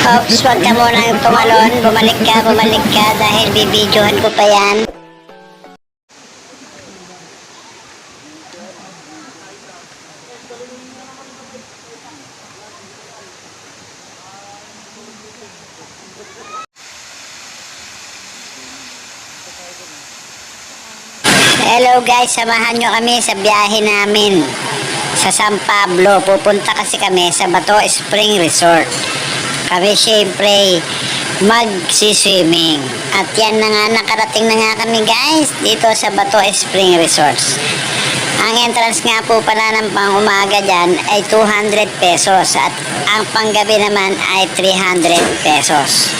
Ops, wag ka munang tumalon. Bumalik ka dahil bibidyohan ko pa yan. Hello guys, samahan nyo kami sa biyahe namin sa San Pablo. Pupunta kasi kami sa Bato Spring Resort. Kami syempre mag-swimming. At yan na nga, nakarating na nga kami guys dito sa Bato Spring Resorts. Ang entrance nga po pala ng pang umaga dyan ay 200 pesos at ang panggabi naman ay 300 pesos.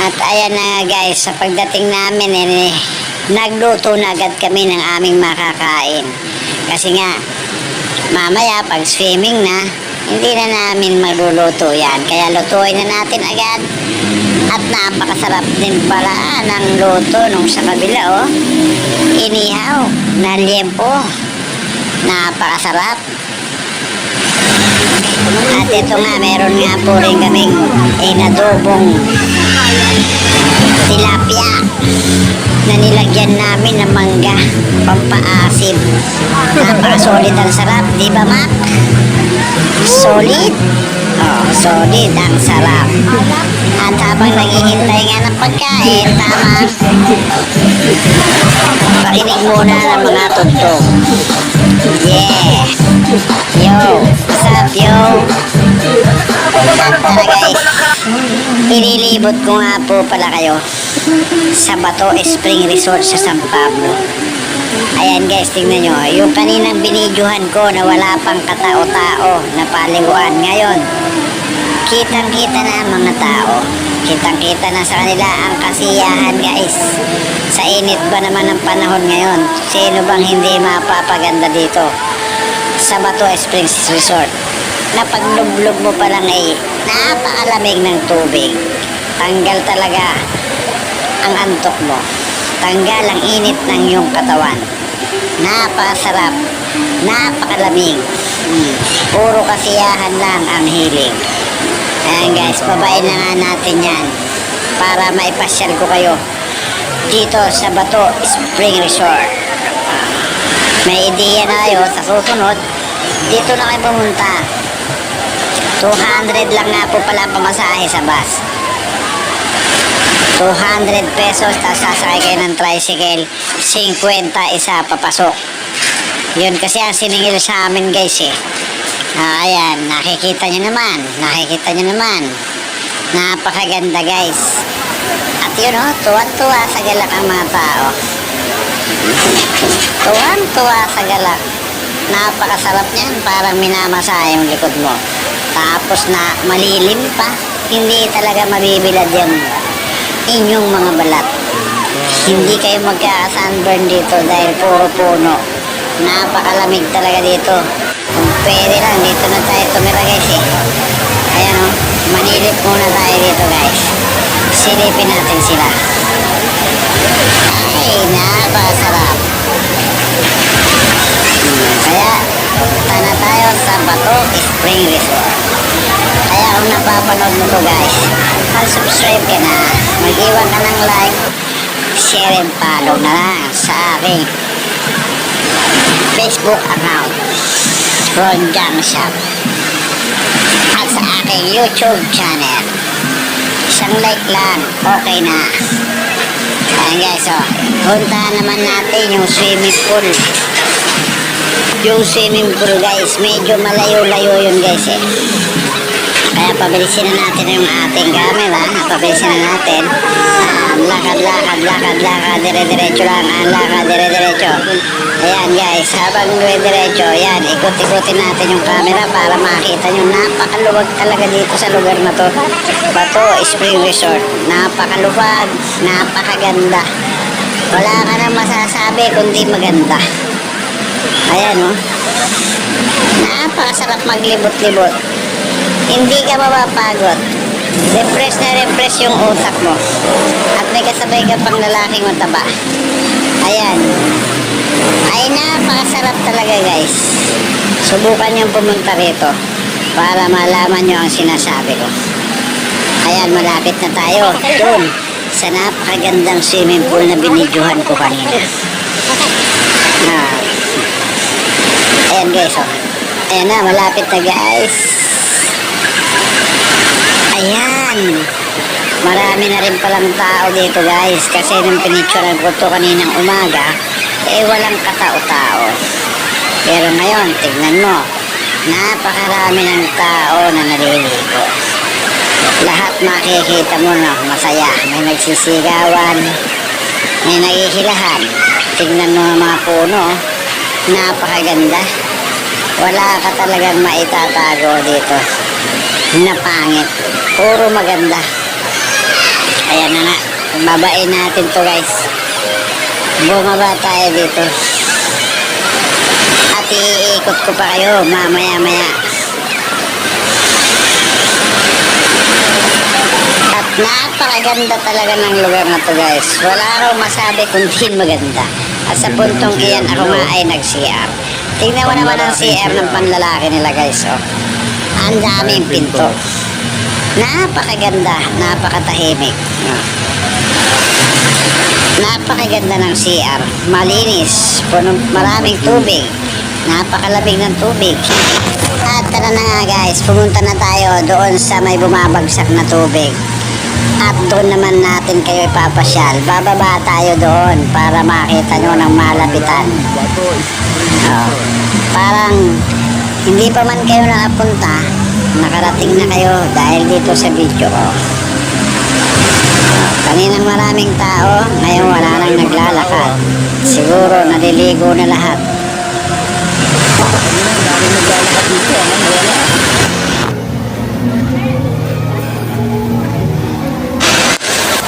At ayan na nga guys, sa pagdating namin nagluto na agad kami ng aming makakain. Kasi nga, mamaya pag swimming na, hindi na namin magluluto yan. Kaya lutuin na natin agad. At napakasarap din pala ng luto nung sa kabila, oh. Inihaw na liempo. Napakasarap. At ito nga, meron nga po rin kaming inadobong tilapia na nilagyan namin ng mangga, pampaasim. Napaka-solid ang sarap, di ba Mac? Solid? Oh, solid ang sarap. At habang naghihintay nga ng pagkain, tama, pakinig muna ng mga tugtog. Yeah! Yo! What's up, yo? Tara guys, ililibot ko nga po pala kayo sa Bato Spring Resort sa San Pablo. Ayan guys, tingnan nyo, yung kaninang binidyohan ko na wala pang katao-tao na paliguan. Ngayon, kitang-kita na ang mga tao. Kitang-kita na sa kanila ang kasiyahan guys. Sa init ba naman ng panahon ngayon, sino bang hindi mapapaganda dito sa Bato Springs Resort? Na paglublog mo pa lang ay napakalamig ng tubig. Tanggal talaga ang antok mo. Tanggal ang init ng iyong katawan. Napakasarap. Napakalamig. Puro kasiyahan lang ang hiling. Ayan guys, babain na nga natin yan para maipasyal ko kayo dito sa Bato Spring Resort. May ideya na kayo sa susunod, dito na kayo pumunta. 200 lang nga po pala pamasahe sa bus. 200 pesos, tapos sasakay kayo ng tricycle, 50 isa papasok. Yun kasi ang siningil sa amin guys eh. Ayan, nakikita nyo naman. Napakaganda guys. At yun oh, tuwan-tuwa sa galak ang mga tao. Tuwan-tuwa sa galak. Napakasarap niyan, parang minamasahe yung likod mo. Tapos na malilim pa, hindi talaga mabibilad yan inyong mga balat. Hindi kayo magka-sunburn dito dahil puro puno. Napakalamig talaga dito. Kung pwede lang, dito na tayo tumira guys eh. Ayan o, manilip muna tayo dito guys. Silipin natin sila. Ay, napakasarap. Kaya, punta na tayo sa Bato Spring Resort. Kaya kung napapanood mo to guys, mag-subscribe ka na, mag-iwan ka ng like, share and follow na lang sa aking Facebook account, Ron Jam Shop, at sa aking YouTube channel. Isang like lang, okay na. Ayan guys, oh, puntahan naman natin yung swimming pool. Yung swimming pool guys, medyo malayo-layo yun guys eh. Kaya pabilisin na natin yung ating camera. Pabilisin na natin. Lakad, dire-diretso lang. Lakad, dire-diretso. Ayan guys, habang dire-diretso, ayan, ikot-ikotin natin yung camera para makita nyo. Napakaluwag talaga dito sa lugar na to. Bato Spring Resort. Napakaluwag, napakaganda. Wala ka nang masasabi kundi maganda. Ayan o. Napakasarap maglibot-libot. Hindi ka mapapagod. Refresh na refresh yung utak mo. At may kasabay ka pang lalaking mataba. Ayan. Ay napakasarap talaga guys. Subukan yung pumunta rito. para malaman nyo ang sinasabi ko. Ayan, malapit na tayo dun sa napakagandang swimming pool na binidyohan ko kanina. Ayan guys, oh. Ayan na, malapit na guys. Ayan. Marami na rin palang tao dito guys. Kasi nung pinicturean ko to kaninang umaga, walang katao-tao. Pero ngayon, tignan mo, napakarami ng tao na naliligo. Lahat makikita mo na masaya. May nagsisigawan, may nagihilahan. Tignan mo ang mga puno, napakaganda. Wala ka talagang maitatago dito na pangit. Puro maganda. Ayan na nga, babain natin to guys. Bumaba tayo dito. At iikot ko pa kayo mamaya-maya. At napakaganda talaga ng lugar na to guys. Wala akong masabi kundi maganda. At sa puntong iyan ako nga ay nag-CR. Tingnan mo naman ang CR ng panlalaki nila guys. Oh. Ang daming pinto. Napakaganda, napakatahimik. Napakaganda ng CR. Malinis, maraming tubig. Napakalamig ng tubig. At tara na nga guys, pumunta na tayo doon sa may bumabagsak na tubig. At doon naman natin kayo ipapasyal. Bababa tayo doon para makita nyo ng malapitan. Parang hindi pa man kayo nakapunta, nakarating na kayo dahil dito sa video ko. Kaninang maraming tao, ngayon wala nang naglalakad. Siguro naliligo na lahat.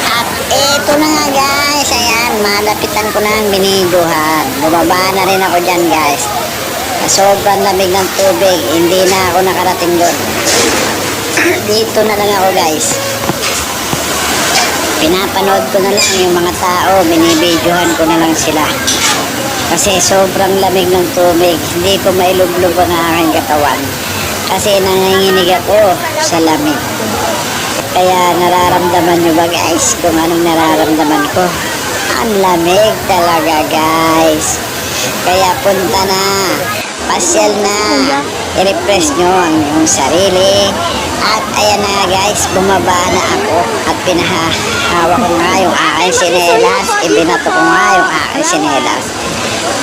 At eto na nga guys, ayan, malapitan ko na ang binidyohan. Bumaba na rin ako dyan guys. Sobrang lamig ng tubig, hindi na ako nakarating doon. Dito na lang ako guys. Pinapanood ko na lang yung mga tao, binibidyohan ko na lang sila. Kasi sobrang lamig ng tubig, hindi ko mailublog ang aking katawan. Kasi nanginginig ako sa lamig. Kaya nararamdaman nyo ba guys kung anong nararamdaman ko? Ang lamig talaga guys. Kaya punta na. Pasyal na, i-refresh nyo ang inyong sarili. At ayan na guys, bumaba na ako at pinahawak ko nga yung aking sinelas, ibinato ko nga yung aking sinelas.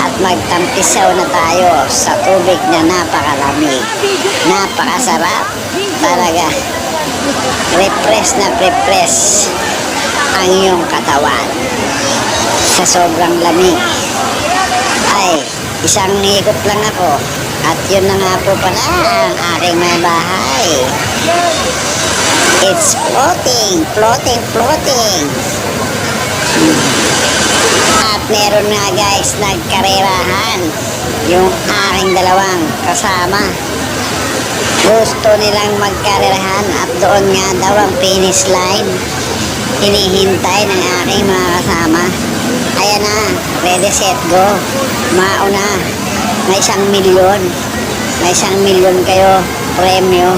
At magtampisaw na tayo sa tubig na napakalamig, napakasarap talaga. Refresh na refresh ang iyong katawan sa sobrang lamig. Ay, isang ikot lang ako at yun na nga po pala ang aking may bahay. It's floating, floating, floating. At meron nga guys nagkarerahan yung aking dalawang kasama. Gusto nilang magkarerahan at doon nga daw ang finish line. Hinihintay ng aking mga kasama. Ayan na, ready, set, go. Mauna, may 1 milyon. May 1 milyon kayo, premyo.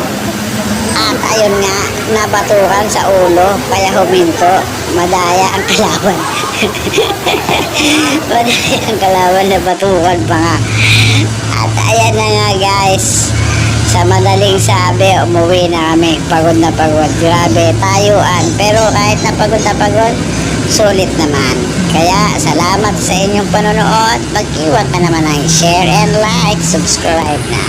At ayun nga, nabatukan sa ulo, kaya huminto. Madaya ang kalaban. Madaya ang kalaban, nabatukan pa nga. At ayan na nga guys, sa madaling sabi, umuwi na kami. Pagod na pagod. Grabe, tayuan. Pero kahit na pagod, sulit naman. Kaya salamat sa inyong panonood. Mag-iwan ka naman ng share and like, subscribe na.